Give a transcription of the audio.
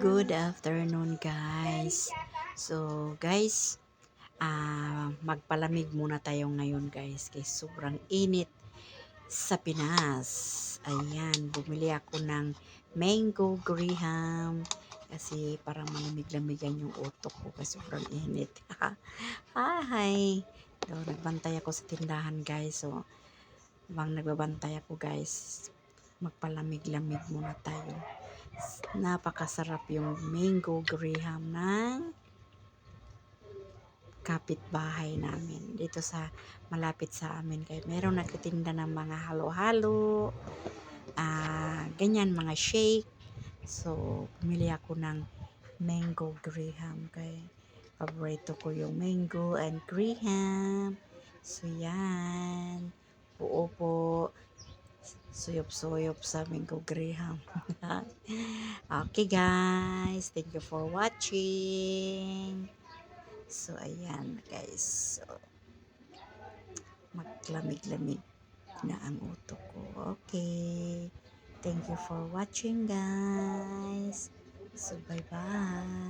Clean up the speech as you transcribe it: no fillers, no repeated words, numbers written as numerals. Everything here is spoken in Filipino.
Good afternoon, guys. So, guys, magpalamig muna tayo ngayon, guys, kasi sobrang init sa Pinas. Ayan, bumili ako ng mango graham kasi para malamig-lamigan yung utok ko kasi sobrang init. Hi! So, nagbantay ako sa tindahan, guys. So, habang nagbabantay ako, guys, magpalamig-lamig muna tayo. Napakasarap yung mango graham ng kapitbahay namin dito sa malapit sa amin. Kaya merong nagtitinda ng mga halo-halo, ganyan, mga shake. So, pumili ako ng mango graham. Kaya paborito ko yung mango and graham. So, yan. Buo po. Suyop-suyop sa mango graham. Okay, guys. Thank you for watching. So, ayan, guys. So, maglamig-lamig na ang utok ko. Okay. Thank you for watching, guys. So, bye-bye.